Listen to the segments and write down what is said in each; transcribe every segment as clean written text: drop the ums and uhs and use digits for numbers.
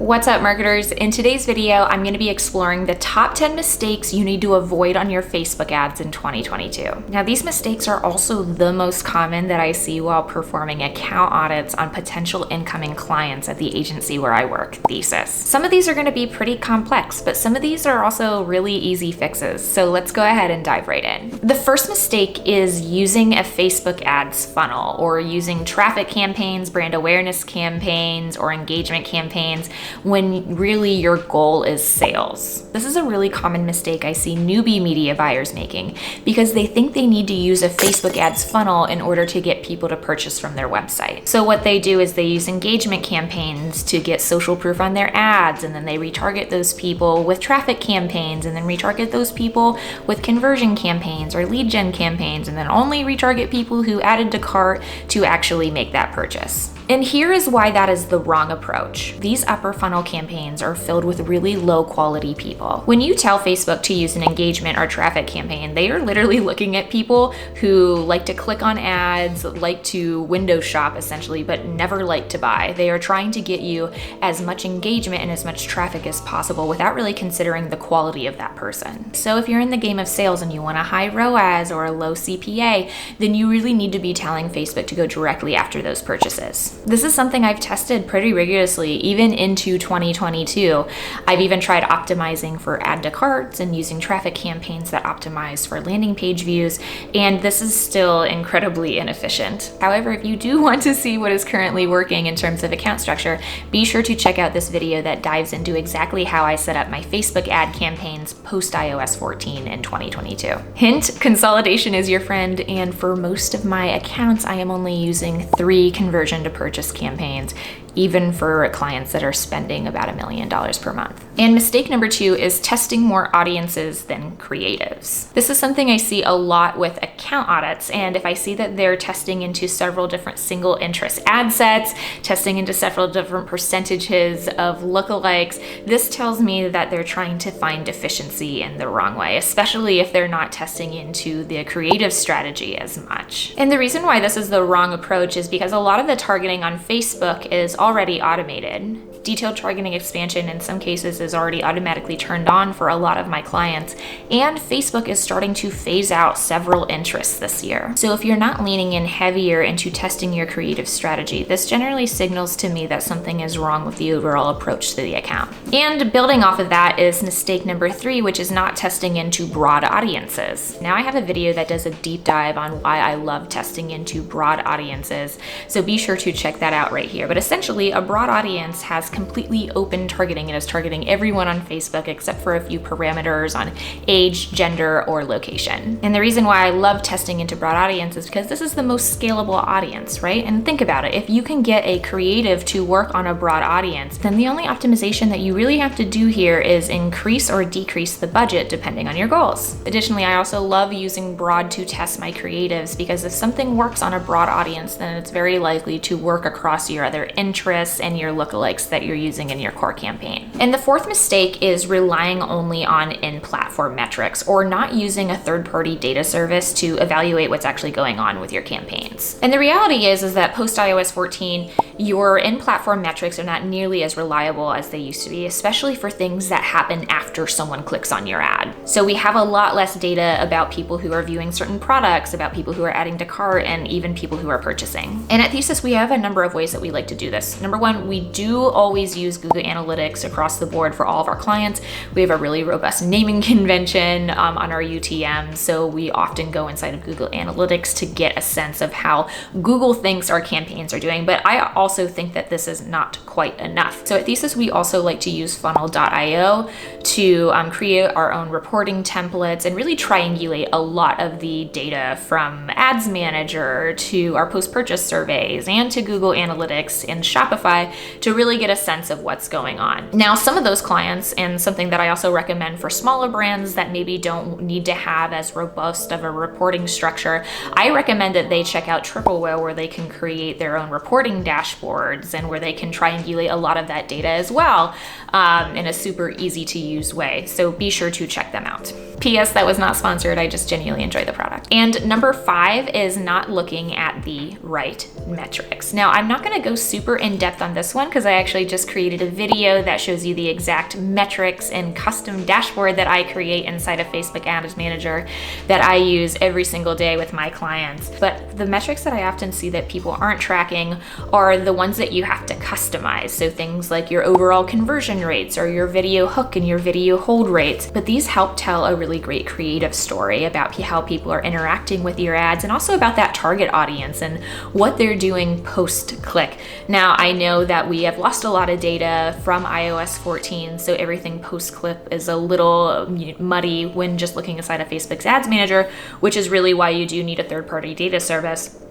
What's up, marketers? In today's video, I'm going to be exploring the top 10 mistakes you need to avoid on your Facebook ads in 2022. Now, these mistakes are also the most common that I see while performing account audits on potential incoming clients at the agency where I work, Thesis. Some of these are going to be pretty complex, but some of these are also really easy fixes. So let's go ahead and dive right in. The first mistake is using a Facebook ads funnel or using traffic campaigns, brand awareness campaigns, or engagement campaigns when really your goal is sales. This is a really common mistake I see newbie media buyers making because they think they need to use a Facebook ads funnel in order to get people to purchase from their website. So what they do is they use engagement campaigns to get social proof on their ads, and then they retarget those people with traffic campaigns, and then retarget those people with conversion campaigns or lead gen campaigns, and then only retarget people who added to cart to actually make that purchase. And here is why that is the wrong approach. These upper funnel campaigns are filled with really low quality people. When you tell Facebook to use an engagement or traffic campaign, they are literally looking at people who like to click on ads, like to window shop essentially, but never like to buy. They are trying to get you as much engagement and as much traffic as possible without really considering the quality of that person. So if you're in the game of sales and you want a high ROAS or a low CPA, then you really need to be telling Facebook to go directly after those purchases. This is something I've tested pretty rigorously, even into 2022. I've even tried optimizing for add to carts and using traffic campaigns that optimize for landing page views, and this is still incredibly inefficient. However, if you do want to see what is currently working in terms of account structure, be sure to check out this video that dives into exactly how I set up my Facebook ad campaigns post iOS 14 in 2022. Hint, consolidation is your friend, and for most of my accounts, I am only using 3 conversion to purchase campaigns, even for clients that are spending about $1 million per month. And mistake number 2 is testing more audiences than creatives. This is something I see a lot with account audits, and if I see that they're testing into several different single interest ad sets, testing into several different percentages of lookalikes, this tells me that they're trying to find efficiency in the wrong way, especially if they're not testing into the creative strategy as much. And the reason why this is the wrong approach is because a lot of the targeting on Facebook is already automated. Detailed targeting expansion in some cases is already automatically turned on for a lot of my clients, and Facebook is starting to phase out several interests this year. So if you're not leaning in heavier into testing your creative strategy, this generally signals to me that something is wrong with the overall approach to the account. And building off of that is mistake number 3, which is not testing into broad audiences. Now I have a video that does a deep dive on why I love testing into broad audiences, so be sure to check that out right here. But essentially, a broad audience has completely open targeting. It is targeting everyone on Facebook except for a few parameters on age, gender, or location. And the reason why I love testing into broad audience is because this is the most scalable audience, right? And think about it. If you can get a creative to work on a broad audience, then the only optimization that you really have to do here is increase or decrease the budget depending on your goals. Additionally, I also love using broad to test my creatives because if something works on a broad audience, then it's very likely to work across your other interests and your lookalikes that you're using in your core campaign. And the fourth mistake is relying only on in-platform metrics or not using a third-party data service to evaluate what's actually going on with your campaigns. And the reality is that post iOS 14, your in-platform metrics are not nearly as reliable as they used to be, especially for things that happen after someone clicks on your ad. So we have a lot less data about people who are viewing certain products, about people who are adding to cart, and even people who are purchasing. And at Thesis, we have a number of ways that we like to do this. Number 1, we do always use Google Analytics across the board for all of our clients. We have a really robust naming convention on our UTM, so we often go inside of Google Analytics to get a sense of how Google thinks our campaigns are doing, but I also think that this is not quite enough. So at Thesis, we also like to use funnel.io to create our own reporting templates and really triangulate a lot of the data from Ads Manager to our post-purchase surveys and to Google Analytics and Shopify to really get a sense of what's going on. Now, some of those clients, and something that I also recommend for smaller brands that maybe don't need to have as robust of a reporting structure, I recommend that they check out Triplewhale, where they can create their own reporting dashboards and where they can triangulate a lot of that data as well in a super easy to use way. So be sure to check them out. P.S. That was not sponsored. I just genuinely enjoy the product. And number 5 is not looking at the right metrics. Now, I'm not going to go super in in depth on this one because I actually just created a video that shows you the exact metrics and custom dashboard that I create inside of Facebook Ads Manager that I use every single day with my clients. But the metrics that I often see that people aren't tracking are the ones that you have to customize. So things like your overall conversion rates or your video hook and your video hold rates. But these help tell a really great creative story about how people are interacting with your ads and also about that target audience and what they're doing post-click. Now, I know that we have lost a lot of data from iOS 14, so everything post-click is a little muddy when just looking inside of Facebook's Ads Manager, which is really why you do need a third-party data service.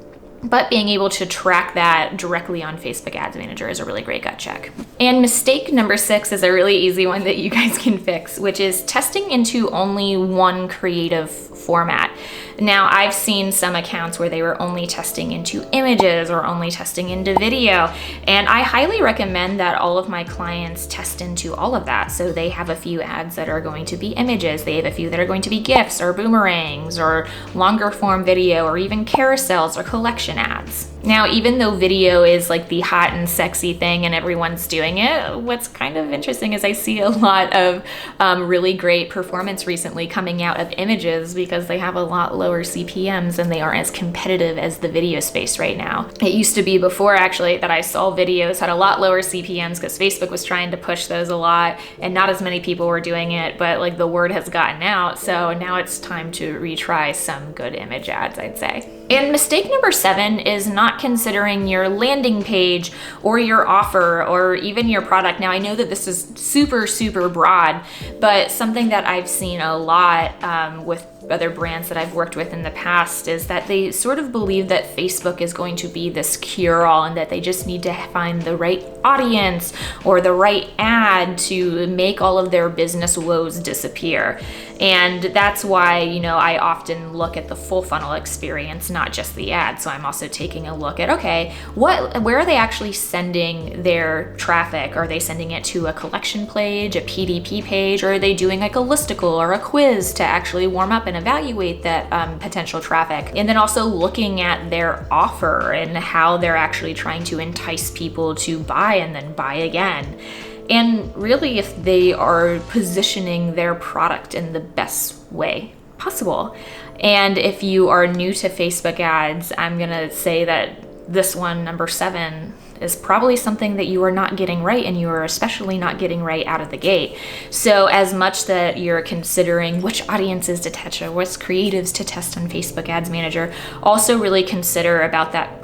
But being able to track that directly on Facebook Ads Manager is a really great gut check. And mistake number 6 is a really easy one that you guys can fix, which is testing into only one creative format. Now, I've seen some accounts where they were only testing into images or only testing into video, and I highly recommend that all of my clients test into all of that. So they have a few ads that are going to be images, they have a few that are going to be GIFs or boomerangs or longer form video or even carousels or collection ads. Now, even though video is like the hot and sexy thing and everyone's doing it, what's kind of interesting is I see a lot of really great performance recently coming out of images because they have a lot lower CPMs and they aren't as competitive as the video space right now. It used to be before actually that I saw videos had a lot lower CPMs because Facebook was trying to push those a lot and not as many people were doing it, but like the word has gotten out. So now it's time to retry some good image ads, I'd say. And mistake number 7 is not considering your landing page or your offer or even your product. Now, I know that this is super, super broad, but something that I've seen a lot with other brands that I've worked with in the past is that they sort of believe that Facebook is going to be this cure-all and that they just need to find the right audience or the right ad to make all of their business woes disappear. And that's why, I often look at the full funnel experience, not just the ad. So I'm also taking a look at, okay, where are they actually sending their traffic? Are they sending it to a collection page, a PDP page, or are they doing like a listicle or a quiz to actually warm up and evaluate that potential traffic? And then also looking at their offer and how they're actually trying to entice people to buy and then buy again. And really, if they are positioning their product in the best way possible. And if you are new to Facebook ads, I'm gonna say that this one, number 7, is probably something that you are not getting right, and you are especially not getting right out of the gate. So as much that you're considering which audiences to test or which creatives to test on Facebook Ads Manager, also really consider about that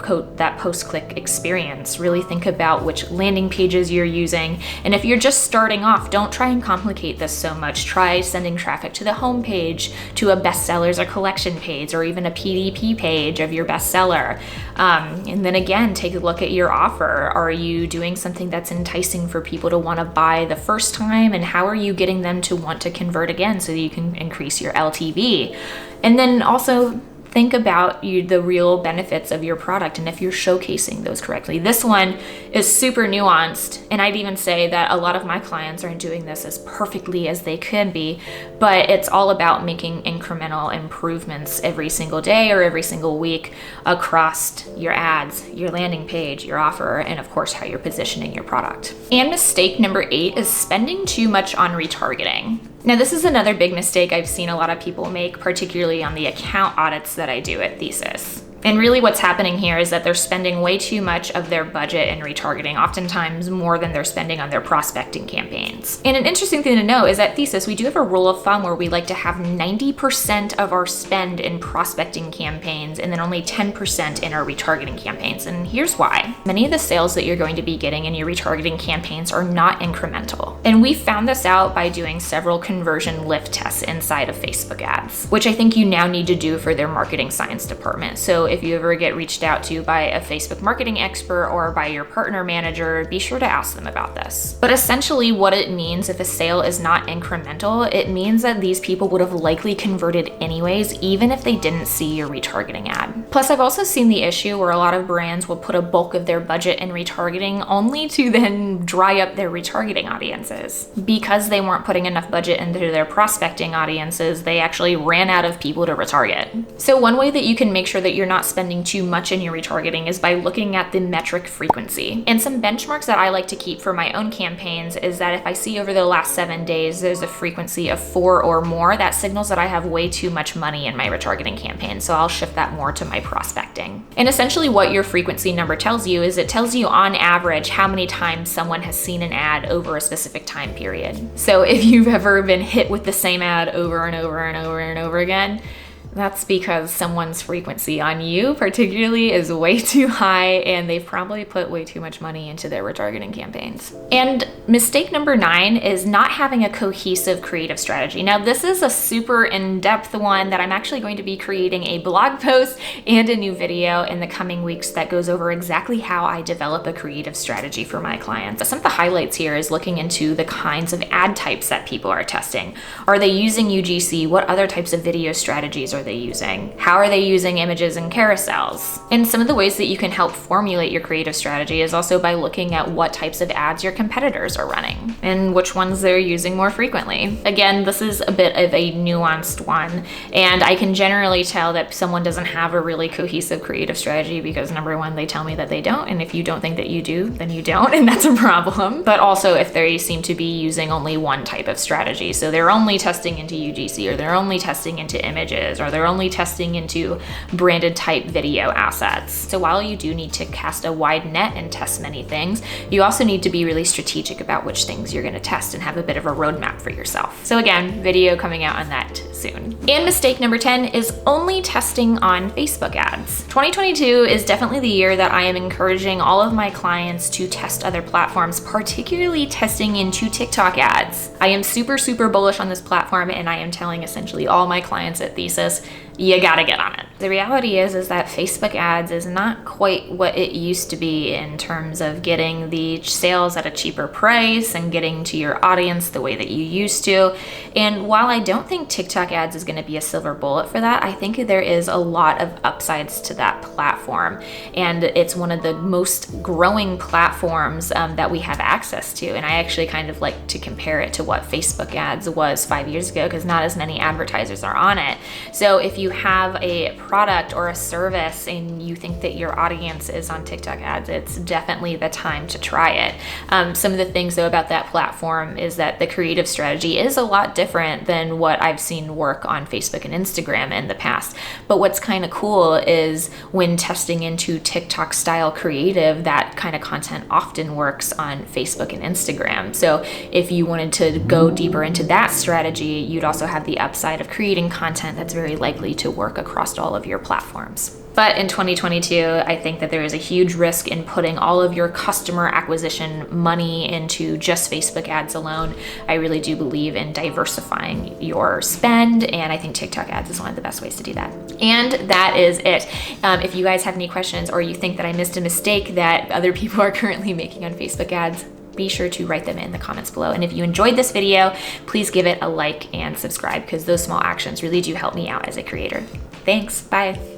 post-click experience. Really think about which landing pages you're using. And if you're just starting off, don't try and complicate this so much. Try sending traffic to the home page, to a bestsellers or collection page, or even a PDP page of your bestseller. And then again, take a look at your offer. Are you doing something that's enticing for people to want to buy the first time? And how are you getting them to want to convert again so that you can increase your LTV? And then also think about the real benefits of your product and if you're showcasing those correctly. This one is super nuanced, and I'd even say that a lot of my clients aren't doing this as perfectly as they could be, but it's all about making incremental improvements every single day or every single week across your ads, your landing page, your offer, and of course how you're positioning your product. And mistake number 8 is spending too much on retargeting. Now, this is another big mistake I've seen a lot of people make, particularly on the account audits that I do at Thesis. And really what's happening here is that they're spending way too much of their budget in retargeting, oftentimes more than they're spending on their prospecting campaigns. And an interesting thing to know is at Thesis, we do have a rule of thumb where we like to have 90% of our spend in prospecting campaigns and then only 10% in our retargeting campaigns. And here's why. Many of the sales that you're going to be getting in your retargeting campaigns are not incremental. And we found this out by doing several conversion lift tests inside of Facebook ads, which I think you now need to do for their marketing science department. So if you ever get reached out to by a Facebook marketing expert or by your partner manager, be sure to ask them about this. But essentially what it means if a sale is not incremental, it means that these people would have likely converted anyways, even if they didn't see your retargeting ad. Plus, I've also seen the issue where a lot of brands will put a bulk of their budget in retargeting only to then dry up their retargeting audiences. Because they weren't putting enough budget into their prospecting audiences, they actually ran out of people to retarget. So one way that you can make sure that you're not not spending too much in your retargeting is by looking at the metric frequency. And some benchmarks that I like to keep for my own campaigns is that if I see over the last 7 days there's a frequency of 4 or more, that signals that I have way too much money in my retargeting campaign. So I'll shift that more to my prospecting. And essentially what your frequency number tells you is it tells you on average how many times someone has seen an ad over a specific time period. So if you've ever been hit with the same ad over and over and over and over again, that's because someone's frequency on you particularly is way too high and they've probably put way too much money into their retargeting campaigns. And mistake number 9 is not having a cohesive creative strategy. Now, this is a super in-depth one that I'm actually going to be creating a blog post and a new video in the coming weeks that goes over exactly how I develop a creative strategy for my clients. Some of the highlights here is looking into the kinds of ad types that people are testing. Are they using UGC? What other types of video strategies are they using? How are they using images and carousels? And some of the ways that you can help formulate your creative strategy is also by looking at what types of ads your competitors are running and which ones they're using more frequently. Again, this is a bit of a nuanced one, and I can generally tell that someone doesn't have a really cohesive creative strategy because number 1, they tell me that they don't, and if you don't think that you do, then you don't, and that's a problem. But also if they seem to be using only one type of strategy, so they're only testing into UGC, or they're only testing into images, or they're only testing into branded type video assets. So while you do need to cast a wide net and test many things, you also need to be really strategic about which things you're going to test and have a bit of a roadmap for yourself. So again, video coming out on that soon. And mistake number 10 is only testing on Facebook ads. 2022 is definitely the year that I am encouraging all of my clients to test other platforms, particularly testing into TikTok ads. I am super bullish on this platform, and I am telling essentially all my clients at Thesis, you gotta get on it. The reality is that Facebook ads is not quite what it used to be in terms of getting the sales at a cheaper price and getting to your audience the way that you used to. And while I don't think TikTok ads is gonna be a silver bullet for that, I think there is a lot of upsides to that platform. And it's one of the most growing platforms that we have access to. And I actually kind of like to compare it to what Facebook ads was 5 years ago, because not as many advertisers are on it. So if you have a product or a service and you think that your audience is on TikTok ads, it's definitely the time to try it. Some of the things though about that platform is that the creative strategy is a lot different than what I've seen work on Facebook and Instagram in the past. But what's kind of cool is when testing into TikTok style creative, that kind of content often works on Facebook and Instagram. So if you wanted to go deeper into that strategy, you'd also have the upside of creating content that's very likely to work across all of your platforms. But in 2022, I think that there is a huge risk in putting all of your customer acquisition money into just Facebook ads alone. I really do believe in diversifying your spend, and I think TikTok ads is one of the best ways to do that. And that is it. If you guys have any questions or you think that I missed a mistake that other people are currently making on Facebook ads, be sure to write them in the comments below. And if you enjoyed this video, please give it a like and subscribe, because those small actions really do help me out as a creator. Thanks, bye.